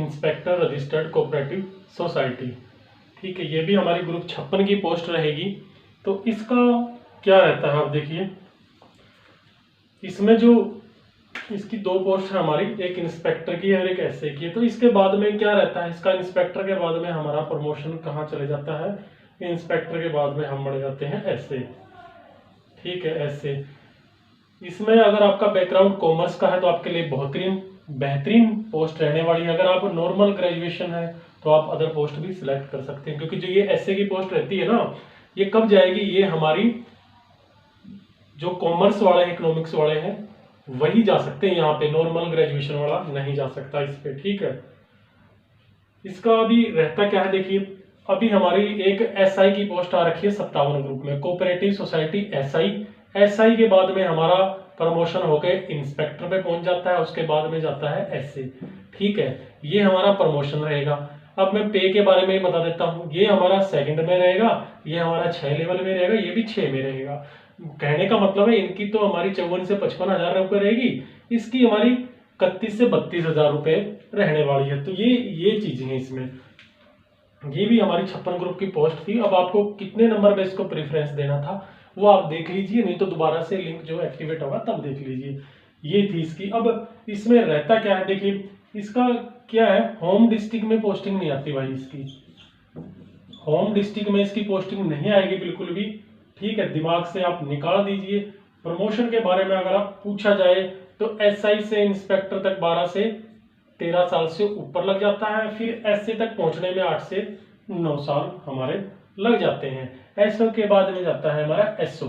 Inspector registered cooperative society. ठीक है, ये भी हमारी ग्रुप 56 की पोस्ट रहेगी। तो इसका क्या रहता है, आप देखिए इसमें जो इसकी दो पोस्ट है हमारी, एक इंस्पेक्टर की है और एक एसए की है। तो इसके बाद में क्या रहता है, इसका इंस्पेक्टर के बाद में हमारा प्रमोशन कहाँ चले जाता है, इंस्पेक्टर के बाद में हम बढ़ जाते हैं एसए। ठीक है, एसए इसमें अगर आपका बैकग्राउंड कॉमर्स का है तो आपके लिए बेहतरीन पोस्ट रहने वाली है। अगर आप नॉर्मल ग्रेजुएशन है तो आप अदर पोस्ट भी सिलेक्ट कर सकते हैं, क्योंकि जो ये एसए की पोस्ट रहती है ना, ये कब जाएगी, ये हमारी जो कॉमर्स वाले इकोनॉमिक्स वाले हैं वही जा सकते हैं यहाँ पे, नॉर्मल ग्रेजुएशन वाला नहीं जा सकता इस पे। ठीक है, इसका अभी रहता क्या है, देखिए अभी हमारी एक एसआई की पोस्ट आ रखी है 57 ग्रुप में, कोऑपरेटिव सोसाइटी एसआई। एसआई के बाद में हमारा प्रमोशन होकर इंस्पेक्टर पे पहुंच जाता है, उसके बाद में जाता है एसए। ठीक है, ये हमारा प्रमोशन रहेगा। अब मैं पे के बारे में बता देता हूँ, ये हमारा सेकंड में रहेगा, ये हमारा 6 लेवल में रहेगा, ये भी 6 में रहेगा। कहने का मतलब है इनकी तो हमारी 54 से 55 हजार रुपये रहेगी, इसकी हमारी 31 से 32 हजार रुपये रहने वाली है। तो ये चीजें हैं इसमें। ये भी हमारी 56 ग्रुप की पोस्ट थी। अब आपको कितने नंबर पे इसको प्रेफरेंस देना था वो आप देख लीजिए, नहीं तो दोबारा से लिंक जो एक्टिवेट होगा तब देख लीजिए। ये थी इसकी। अब इसमें रहता क्या है, देखिए इसका क्या है, होम डिस्ट्रिक्ट में पोस्टिंग नहीं आती भाई इसकी, होम डिस्ट्रिक्ट में इसकी पोस्टिंग नहीं आएगी बिल्कुल भी। ठीक है, दिमाग से आप निकाल दीजिए। प्रमोशन के बारे में अगर आप पूछा जाए तो एसआई से इंस्पेक्टर तक 12 से 13 साल से ऊपर लग जाता है, फिर एसए तक पहुंचने में 8 से 9 साल हमारे लग जाते हैं। एसओ के बाद में जाता है हमारा एसओ।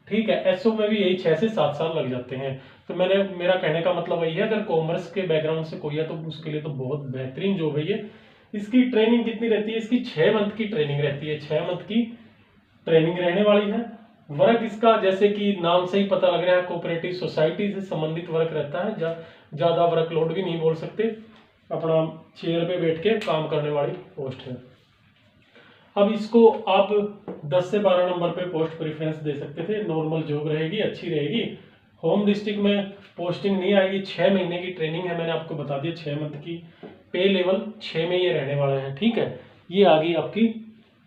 ठीक है, एसओ में भी यही 6 से 7 साल लग जाते हैं। तो मेरा कहने का मतलब वही है, अगर कॉमर्स के बैकग्राउंड से कोई है तो उसके लिए तो बहुत बेहतरीन जॉब है ये। इसकी ट्रेनिंग कितनी रहती है, इसकी 6 मंथ की ट्रेनिंग रहती है, 6 मंथ की ट्रेनिंग रहने वाली है। वर्क इसका जैसे कि नाम से ही पता लग रहा है, कोऑपरेटिव सोसाइटी से संबंधित वर्क रहता है। ज्यादा वर्कलोड भी नहीं बोल सकते, अपना चेयर पे बैठ के काम करने वाली पोस्ट है। अब इसको आप 10 से 12 नंबर पे पोस्ट प्रेफरेंस दे सकते थे। नॉर्मल जॉब रहेगी, अच्छी रहेगी। होम डिस्ट्रिक्ट में पोस्टिंग नहीं आएगी। 6 महीने की ट्रेनिंग है, मैंने आपको बता दिया 6 मंथ की। पे लेवल 6 में ये रहने वाला है। ठीक है, ये आ गई आपकी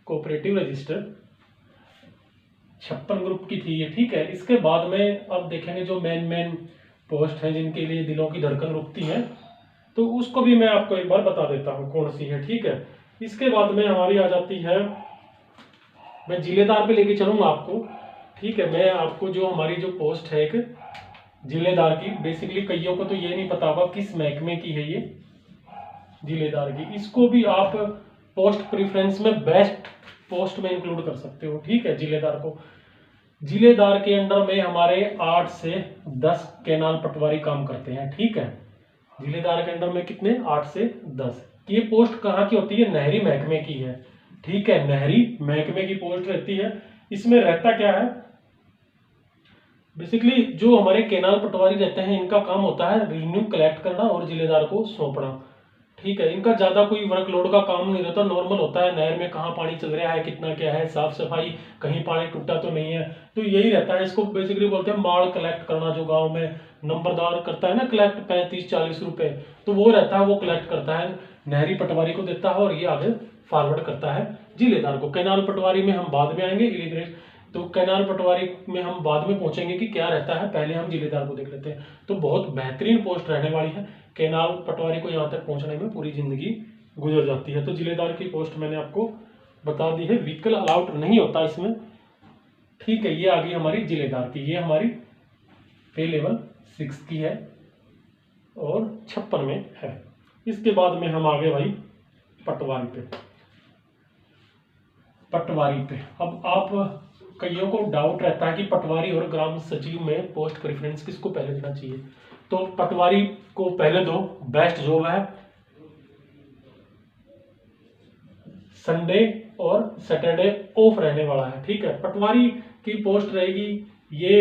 कोऑपरेटिव रजिस्टर 56 ग्रुप की थी ये। ठीक है, इसके बाद में अब देखेंगे जो मेन पोस्ट है जिनके लिए दिलों की धड़कन रुकती है, तो उसको भी मैं आपको एक बार बता देता हूँ कौन सी है। ठीक है, इसके बाद में हमारी आ जाती है, मैं जिलेदार पे लेके चलूंगा आपको। ठीक है, मैं आपको जो हमारी जो पोस्ट है एक जिलेदार की, बेसिकली कईयों को तो ये नहीं पता होगा किस महकमे की है ये जिलेदार की, इसको भी आप पोस्ट प्रेफरेंस में बेस्ट पोस्ट में इंक्लूड कर सकते हो। ठीक है, जिलेदार को, जिलेदार के अंडर में हमारे 8 से 10 केनाल पटवारी काम करते हैं। ठीक है, जिलेदार के अंडर में कितने, 8 से 10। ये पोस्ट कहाँ की होती है, नहरी महकमे की है। ठीक है, नहरी महकमे की पोस्ट रहती है। इसमें रहता क्या है, बेसिकली जो हमारे केनाल पटवारी रहते हैं इनका काम होता है रेवेन्यू कलेक्ट करना और जिलेदार को सौंपना। ठीक है, इनका ज्यादा कोई वर्कलोड का काम नहीं रहता, नॉर्मल होता है। नहर में कहाँ पानी चल रहा है, कितना क्या है, साफ सफाई, कहीं पानी टूटा तो नहीं है, तो यही रहता है। इसको बेसिकली बोलते हैं माल कलेक्ट करना, जो गांव में नंबरदार करता है ना कलेक्ट 35-40 रुपए, तो वो रहता है, वो कलेक्ट करता है, नहरी पटवारी को देता है और ये आगे फॉरवर्ड करता है जिलेदार को। कैनाल पटवारी में हम बाद में आएंगे, इलीग्रेट, तो कैनाल पटवारी में हम बाद में पहुंचेंगे कि क्या रहता है, पहले हम जिलेदार को देख लेते हैं। तो बहुत बेहतरीन पोस्ट रहने वाली है। कैनाल पटवारी को यहाँ तक पहुंचने में पूरी जिंदगी गुजर जाती है। तो जिलेदार की पोस्ट मैंने आपको बता दी है, व्हीकल अलाउड नहीं होता इसमें। ठीक है, ये आ गई हमारी जिलेदार की, ये हमारी पे लेवल 6 की है और 56 में है। इसके बाद में हम आ गए भाई पटवारी पे। पटवारी पे अब आप कईयों को डाउट रहता है कि पटवारी और ग्राम सचिव में पोस्ट प्रेफरेंस किसको पहले देना चाहिए। तो पटवारी को पहले दो, बेस्ट जॉब है। संडे और सैटरडे ऑफ रहने वाला है। ठीक है, पटवारी की पोस्ट रहेगी ये।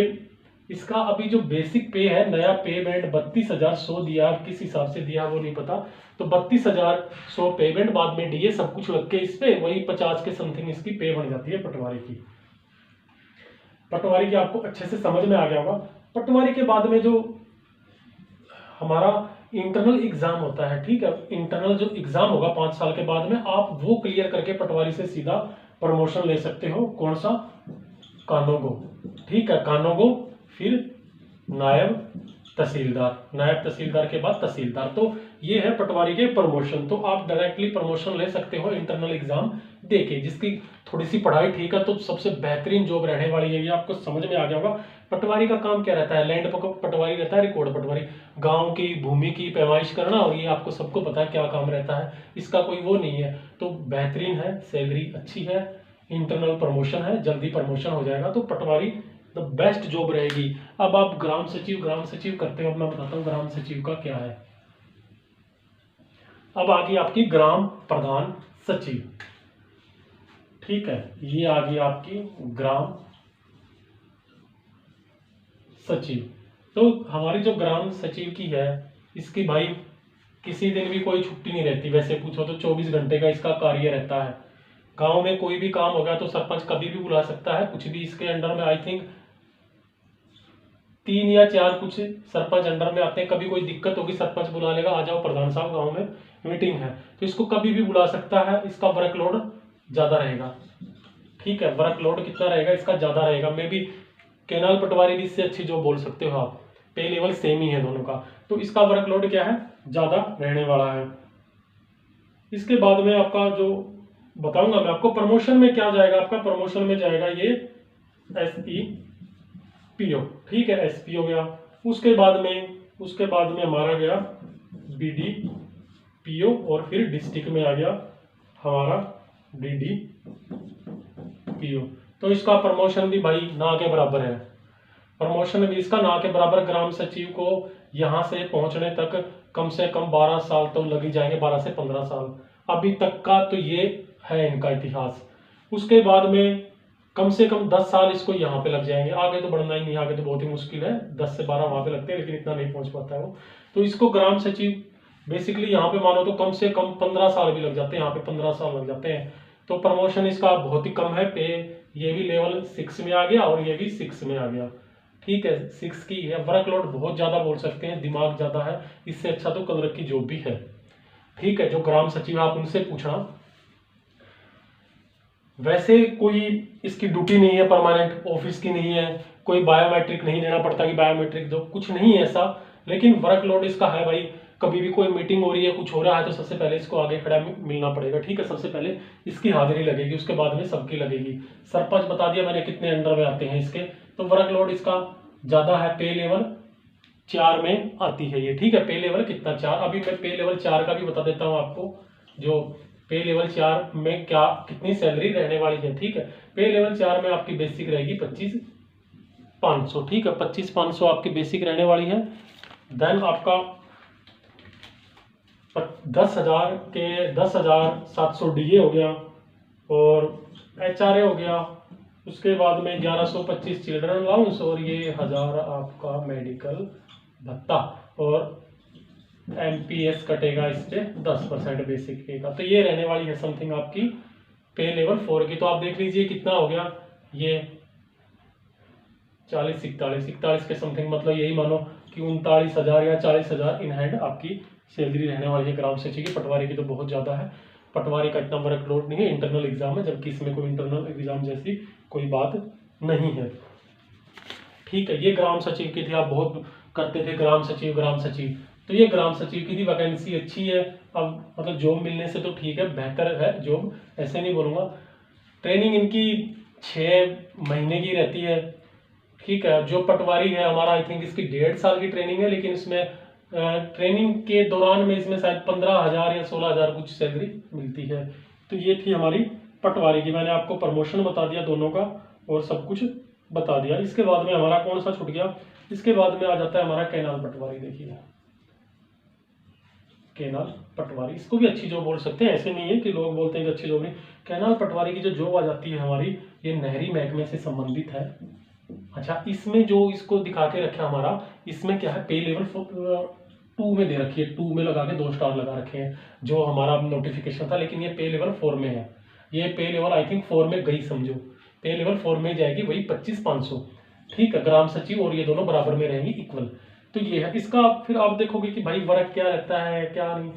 इसका अभी जो बेसिक पे है, नया पे बैंड 32,100 दिया, किस हिसाब से दिया वो नहीं पता, तो 32,100 पेमेंट, बाद में डीए सब कुछ लग के इस पे वही 50 के समथिंग इसकी पे बन जाती है पटवारी की। पटवारी की आपको अच्छे से समझ में आ गया होगा। पटवारी के बाद में जो हमारा इंटरनल एग्जाम होता है, ठीक है, इंटरनल जो एग्जाम होगा 5 साल के बाद में, आप वो क्लियर करके पटवारी से सीधा प्रमोशन ले सकते हो। कौन सा? कानूगो, ठीक है, कानूगो, फिर नायब तहसीलदार, नायब तहसीलदार के बाद तहसीलदार। तो ये है पटवारी के प्रमोशन। तो आप डायरेक्टली प्रमोशन ले सकते हो इंटरनल एग्जाम देके, जिसकी थोड़ी सी पढ़ाई ठीक है तो सबसे बेहतरीन जॉब रहने वाली है। ये आपको समझ में आ गया होगा। पटवारी का काम क्या रहता है? लैंड पटवारी रहता है, रिकॉर्ड पटवारी, गांव की भूमि की पैमाइश करना, और ये आपको सबको पता है क्या काम रहता है, इसका कोई वो नहीं है। तो बेहतरीन है, सैलरी अच्छी है, इंटरनल प्रमोशन है, जल्दी प्रमोशन हो जाएगा। तो पटवारी द बेस्ट जॉब रहेगी। अब आप ग्राम सचिव करते हो, अब मैं बताता हूँ ग्राम सचिव का क्या है। अब आ गई आपकी ग्राम प्रधान सचिव, ठीक है, ये आ गई आपकी ग्राम सचिव। तो हमारी जो ग्राम सचिव की है, इसकी भाई किसी दिन भी कोई छुट्टी नहीं रहती। वैसे पूछो तो 24 घंटे का इसका कार्य रहता है। गांव में कोई भी काम हो गया तो सरपंच कभी भी बुला सकता है, कुछ भी इसके अंडर में आई थिंक 3 या 4 कुछ सरपंच अंडर में आते हैं। कभी कोई दिक्कत होगी सरपंच बुला लेगा, आ जाओ प्रधान साहब गांव में मीटिंग है, तो इसको कभी भी बुला सकता है। इसका वर्कलोड ज्यादा रहेगा, ठीक है, वर्कलोड कितना रहेगा इसका? ज्यादा रहेगा। मे बी कैनाल पटवारी भी इससे अच्छी जो बोल सकते हो आप, पे लेवल सेम ही है दोनों का। तो इसका वर्कलोड क्या है? ज्यादा रहने वाला है। इसके बाद में आपका जो बताऊंगा मैं आपको, प्रमोशन में क्या जाएगा आपका? प्रमोशन में जाएगा ये SEPO, ठीक है, SP हो गया। उसके बाद में हमारा गया BDPO, और फिर डिस्ट्रिक्ट में आ गया हमारा DDPO। तो इसका प्रमोशन भी भाई ना के बराबर है। प्रमोशन भी इसका ना के बराबर। ग्राम सचिव को यहाँ से पहुंचने तक कम से कम 12 साल तो लग ही जाएंगे, 12 से 15 साल अभी तक का। तो ये है इनका इतिहास। उसके बाद में कम से कम 10 साल इसको यहाँ पे लग जाएंगे। आगे तो बढ़ना ही नहीं, आगे तो बहुत ही मुश्किल है, 10 से 12 वहां पे लगते हैं, लेकिन इतना नहीं पहुंच पाता है वो। तो इसको ग्राम सचिव बेसिकली यहाँ पे मानो तो कम से कम 15 साल भी लग जाते हैं, यहाँ पे 15 साल लग जाते हैं। तो प्रमोशन इसका बहुत ही कम है। पे ये भी लेवल 6 में आ गया और ये भी 6 में आ गया, ठीक है, 6 की है। वर्कलोड बहुत ज्यादा बोल सकते हैं, दिमाग ज्यादा है, इससे अच्छा तो क्लर्क की जॉब भी है, ठीक है। जो ग्राम सचिव आप उनसे पूछना। वैसे कोई इसकी ड्यूटी नहीं है, परमानेंट ऑफिस की नहीं है, कोई बायोमेट्रिक नहीं देना पड़ता कि बायोमेट्रिक दो, कुछ नहीं है ऐसा। लेकिन वर्कलोड इसका है भाई, कभी भी कोई मीटिंग हो रही है, कुछ हो रहा है, तो सबसे पहले इसको आगे खड़ा मिलना पड़ेगा, ठीक है। सबसे पहले इसकी हाजिरी लगेगी, उसके बाद में सबकी लगेगी। सरपंच बता दिया मैंने कितने अंडर में आते हैं इसके। तो वर्कलोड इसका ज्यादा है। पे लेवल 4 में आती है ये, ठीक है। पे लेवल कितना? 4। अभी मैं पे लेवल 4 का भी बता देता हूँ आपको, जो पे लेवल 4 में क्या कितनी सैलरी रहने वाली है, ठीक है। पे लेवल 4 में आपकी बेसिक रहेगी 25,500, ठीक है, 25,500 आपकी बेसिक रहने वाली है। देन आपका 10,000 के 10,700 DA हो गया, और HRA हो गया। उसके बाद में 1125 चिल्ड्रन अलाउंस, और ये 1000 आपका मेडिकल भत्ता, और MPS कटेगा इससे 10% बेसिक पे का। तो ये रहने वाली है समथिंग आपकी पे लेवल 4 की। तो आप देख लीजिए कितना हो गया ये 41 के समथिंग, मतलब यही मानो कि 39,000 या 40,000 इन हैंड आपकी सैलरी रहने वाली है ग्राम सचिव की। पटवारी की तो बहुत ज़्यादा है, पटवारी का इतना वर्कलोड नहीं है, इंटरनल एग्जाम है, जबकि इसमें कोई इंटरनल एग्जाम जैसी कोई बात नहीं है, ठीक है। ये ग्राम सचिव की थी, आप बहुत करते थे ग्राम सचिव। तो ये ग्राम सचिव की थी, वैकेंसी अच्छी है। अब मतलब जॉब मिलने से तो ठीक है, बेहतर है जॉब, ऐसे नहीं बोलूँगा। ट्रेनिंग इनकी 6 महीने की रहती है, ठीक है। जो पटवारी है हमारा, आई थिंक इसकी 1.5 साल की ट्रेनिंग है, लेकिन इसमें ट्रेनिंग के दौरान में इसमें शायद 15,000 या 16,000 कुछ सैलरी मिलती है। तो ये थी हमारी पटवारी की। मैंने आपको प्रमोशन बता दिया दोनों का, और सब कुछ बता दिया। इसके बाद में हमारा कौन सा छूट गया? इसके बाद में आ जाता है हमारा कैनाल पटवारी। देखिए कैनाल पटवारी, इसको भी अच्छी जॉब बोल सकते हैं, ऐसे नहीं है कि लोग बोलते हैं कि अच्छी जॉब नहीं। कैनाल पटवारी की जो जॉब आ जाती है हमारी, ये नहरी महकमे से संबंधित है। अच्छा, इसमें जो इसको दिखा के रखा हमारा, इसमें क्या है, पे लेवल 2 में दे रखी है, 2 में लगा के 2 स्टार लगा रखे हैं जो हमारा नोटिफिकेशन था। लेकिन ये पे लेवल 4 में है, ये पे लेवल आई थिंक 4 में गई, समझो पे लेवल 4 में जाएगी, वही 25,500, ठीक है। ग्राम सचिव और ये दोनों बराबर में रहेंगी, इक्वल। तो ये है इसका। फिर आप देखोगे कि भाई वर्क क्या रहता है क्या नहीं।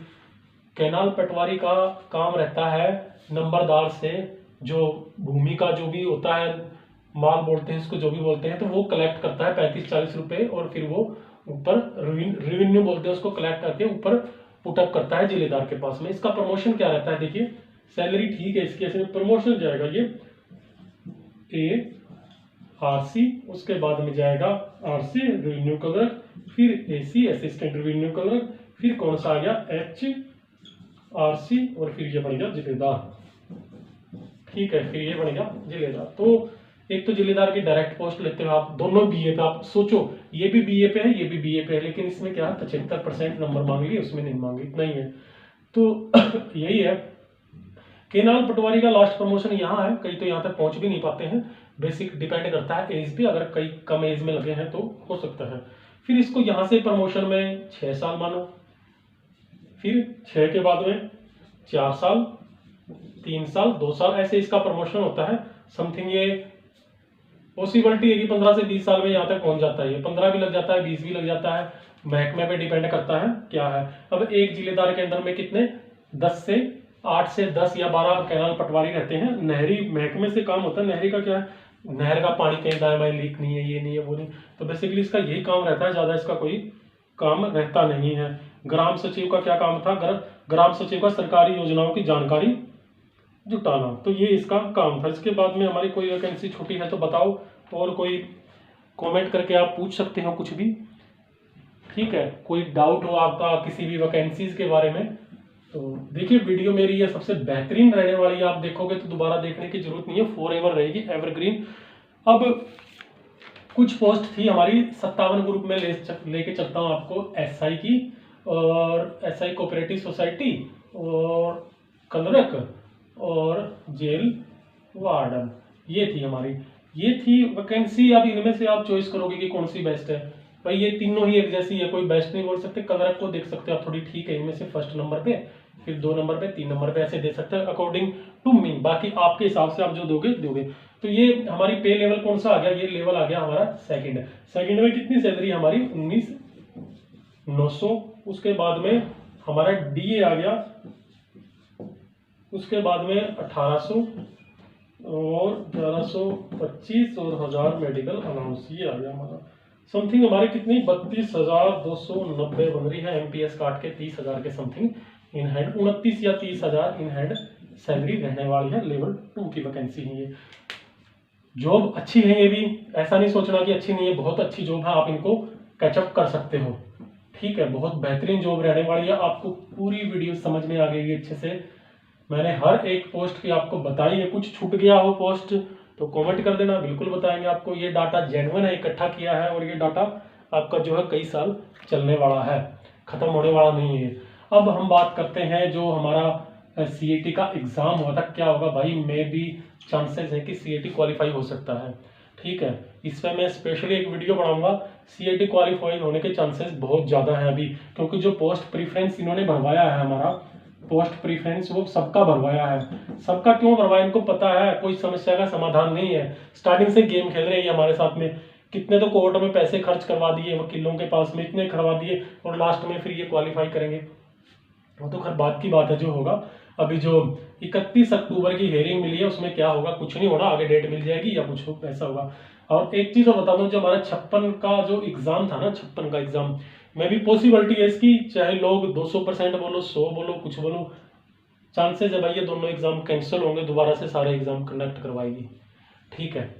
कैनाल पटवारी का काम रहता है नंबरदार से जो भूमि का जो भी होता है, माल बोलते हैं इसको, जो भी बोलते हैं, तो वो कलेक्ट करता है 35-40 रुपए, और फिर वो ऊपर रेवेन्यू बोलते हैं उसको, कलेक्ट करके ऊपर पुटअप करता है जिलेदार के पास में। इसका प्रमोशन क्या रहता है, देखिए सैलरी ठीक है इसकी, ऐसे प्रमोशन जाएगा ये ARC, उसके बाद में जाएगा RC रेवेन्यू क्लर्क, फिर AC असिस्टेंट रेवेन्यू क्लर्क, फिर कौन सा आ गया HRC, और फिर ये बन गया जिलेदार। ठीक है, फिर ये बन गया जिलेदार। तो एक तो जिलेदार की डायरेक्ट पोस्ट लेते हो आप, दोनों BA पे। आप सोचो ये भी BA पे है, ये भी BA पे है, लेकिन इसमें क्या है 75% नंबर मांग लिए, उसमें नहीं मांगे, इतना ही है। तो यही है। केनाल पटवारी का लास्ट प्रमोशन यहाँ है, कई तो यहाँ तक पहुंच भी नहीं पाते हैं, बेसिक डिपेंड करता है एज पे, अगर कई कम एज में लगे हैं तो हो सकता है। फिर इसको यहाँ से प्रमोशन में 6 साल मानो, फिर 6 के बाद में 4 साल, 3 साल, 2 साल, ऐसे इसका प्रमोशन होता है। समथिंग ये पॉसिबिलिटी है कि 15 से 20 साल में यहाँ तक पहुंच जाता है, ये 15 भी लग जाता है, 20 भी लग जाता है, महकमे पे डिपेंड करता है क्या है। अब एक जिलेदार के अंदर में कितने 8 से 10 या 12 कैनाल पटवारी रहते हैं। नहरी महकमे से काम होता है। नहरी का क्या है, नहर का पानी कहीं दाएं बाएं लीक नहीं है, ये नहीं है, वो नहीं, तो बेसिकली इसका यही काम रहता है, ज्यादा इसका कोई काम रहता नहीं है। ग्राम सचिव का क्या काम था, ग्राम सचिव का सरकारी योजनाओं की जानकारी जुटाना, तो ये इसका काम था। इसके बाद में हमारी कोई वैकेंसी छुटी है तो बताओ, और कोई कमेंट करके आप पूछ सकते हो कुछ भी। ठीक है, कोई डाउट हो आपका किसी भी वैकेंसीज के बारे में, तो देखिए वीडियो मेरी ये सबसे बेहतरीन रहने वाली है, आप देखोगे तो दोबारा देखने की जरूरत नहीं है, फॉरएवर रहेगी, एवरग्रीन। अब कुछ पोस्ट थी हमारी 57 ग्रुप में लेके चलता हूँ आपको, SI की, और SI कोऑपरेटिव सोसाइटी, और क्लर्क, और जेल वार्डन, ये थी हमारी, ये थी वैकेंसी। अब इनमें से आप चॉइस करोगे कि कौन सी बेस्ट है। भाई ये तीनों ही एक जैसी है, कोई बेस्ट नहीं बोल सकते। क्लर्क को देख सकते हो आप, थोड़ी ठीक है इनमें से, फर्स्ट नंबर पे, फिर 2 नंबर पे, 3 नंबर पे, ऐसे दे सकते हैं अकॉर्डिंग टू मी, बाकी आपके हिसाब से आप जो दोगे दोगे। तो ये हमारी पे लेवल कौन सा आ गया, ये लेवल आ गया हमारा सेकंड। सेकंड में कितनी सैलरी हमारी 19,900। उसके बाद में हमारा DA आ गया, उसके बाद में 1800 और 1125 और 1000 मेडिकल अलाउंस, ये आ गया हमारा। समथिंग हमारे कितनी 32,290 बन रही है, MPS काट के 30,000 के समथिंग इन हैंड, 29 या 30,000 इन हैंड सैलरी रहने वाली है। लेवल 2 की वैकेंसी है ये। जॉब अच्छी है ये भी, ऐसा नहीं सोचना कि अच्छी नहीं है, बहुत अच्छी जॉब है, आप इनको कैचअप कर सकते हो। ठीक है, बहुत बेहतरीन जॉब रहने वाली है, आपको पूरी वीडियो समझ में आ गई अच्छे से। मैंने हर एक पोस्ट की आपको बताई है, कुछ छूट गया हो पोस्ट तो कमेंट कर देना, बिल्कुल बताएंगे आपको। ये डाटा जेन्युइन है, इकट्ठा किया है, और ये डाटा आपका जो है कई साल चलने वाला है, खत्म होने वाला नहीं है। अब हम बात करते हैं जो हमारा CAT का एग्जाम हुआ था, क्या होगा भाई, में भी चांसेस है कि CAT क्वालिफाई हो सकता है। ठीक है, इस पर मैं स्पेशली एक वीडियो बनाऊंगा। CAT क्वालिफाई होने के चांसेस बहुत ज्यादा हैं अभी, क्योंकि जो पोस्ट प्रीफरेंस इन्होंने भरवाया है, हमारा पोस्ट प्रीफरेंस वो सबका भरवाया है। सबका क्यों भरवाया, इनको पता है कोई समस्या का समाधान नहीं है, स्टार्टिंग से गेम खेल रहे हैं हमारे साथ में। कितने तो कोर्ट में पैसे खर्च करवा दिए, वकीलों के पास में इतने करवा दिए, और लास्ट में फिर ये क्वालिफाई करेंगे, वो तो खैर बात की बात है जो होगा। अभी जो 31 अक्टूबर की हेयरिंग मिली है उसमें क्या होगा, कुछ नहीं होना, आगे डेट मिल जाएगी या कुछ ऐसा होगा। और एक चीज और बता दूं, जो हमारा 56 का जो एग्जाम था ना, 56 का एग्जाम में भी पॉसिबिलिटी है इसकी, चाहे लोग 200% बोलो, 100 बोलो, कुछ बोलो, चांसेस है भाई ये दोनों एग्जाम कैंसिल होंगे, दोबारा से सारे एग्जाम कंडक्ट करवाएगी। ठीक है,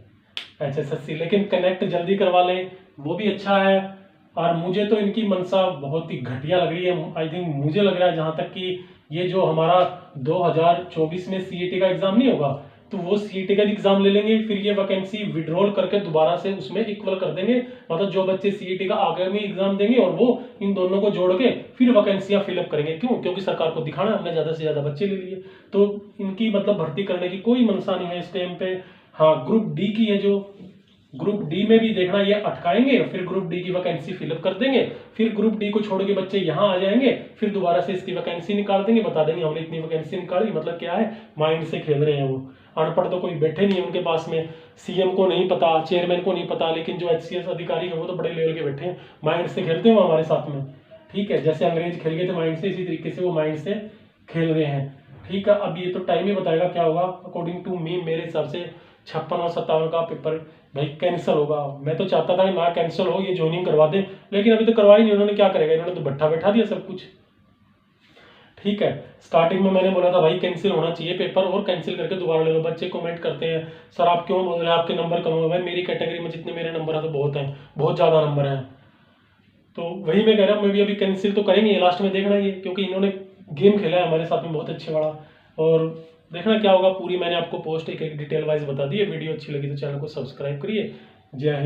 HSSC, लेकिन कनेक्ट जल्दी करवा लें वो भी अच्छा है। और मुझे तो इनकी मंशा बहुत ही घटिया लग रही है। आई थिंक मुझे लग रहा है जहां तक कि ये जो हमारा 2024 में CAT का एग्जाम नहीं होगा, तो वो CAT का एग्जाम ले लेंगे, फिर ये वैकेंसी विड्रॉल करके दोबारा से उसमें इक्वल कर देंगे। मतलब जो बच्चे CAT का आगामी एग्जाम देंगे और वो इन दोनों को जोड़ के फिर वैकेंसियां फिलअप करेंगे। क्यों, क्योंकि सरकार को दिखाना हमने ज्यादा से ज्यादा बच्चे ले लिए, तो इनकी मतलब भर्ती करने की कोई मंशा नहीं है इस टाइम पे। हाँ, ग्रुप D की है जो, ग्रुप डी में भी देखना ये अटकाएंगे, फिर ग्रुप डी की वैकेंसी फिलअप कर देंगे, फिर ग्रुप डी को छोड़ के बच्चे यहाँ आ जाएंगे, फिर दोबारा से इसकी वैकेंसी निकाल देंगे, बता देंगे हमने इतनी वैकेंसी निकाली। मतलब क्या है, माइंड से खेल रहे हैं वो। अनपढ़ तो कोई बैठे नहीं है उनके पास में, सीएम को नहीं पता, चेयरमैन को नहीं पता, लेकिन जो HCS अधिकारी है वो तो बड़े लेवल के बैठे हैं, माइंड से खेलते हैं वो हमारे साथ में। ठीक है, जैसे अंग्रेज खेल गए थे माइंड से, इसी तरीके से वो माइंड से खेल रहे हैं। ठीक है, अब ये तो टाइम ही बताएगा क्या होगा। अकॉर्डिंग टू मी, मेरे हिसाब से 56 और 57 का पेपर भाई कैंसिल होगा। मैं तो चाहता था कि ना कैंसिल हो, ये ज्वाइनिंग करवा दे, लेकिन अभी तो करवा ही नहीं, उन्होंने क्या करेगा, इन्होंने तो भट्ठा बैठा दिया सब कुछ। ठीक है, स्टार्टिंग में मैंने बोला था भाई कैंसिल होना चाहिए पेपर, और कैंसिल करके दोबारा ले लो। बच्चे कमेंट करते हैं सर आप क्यों बोल रहे हैं आपके नंबर कम हो। भाई मेरी कैटेगरी में जितने मेरे नंबर है तो बहुत हैं, बहुत ज़्यादा नंबर हैं। तो वही मैं कह रहा हूँ, मैं भी अभी कैंसिल तो करेंगे लास्ट में, देखना ये, क्योंकि इन्होंने गेम खेला है हमारे साथ में बहुत अच्छे वाला, और देखना क्या होगा। पूरी मैंने आपको पोस्ट एक एक डिटेल वाइज बता दी है। वीडियो अच्छी लगी तो चैनल को सब्सक्राइब करिए। जय हिंद।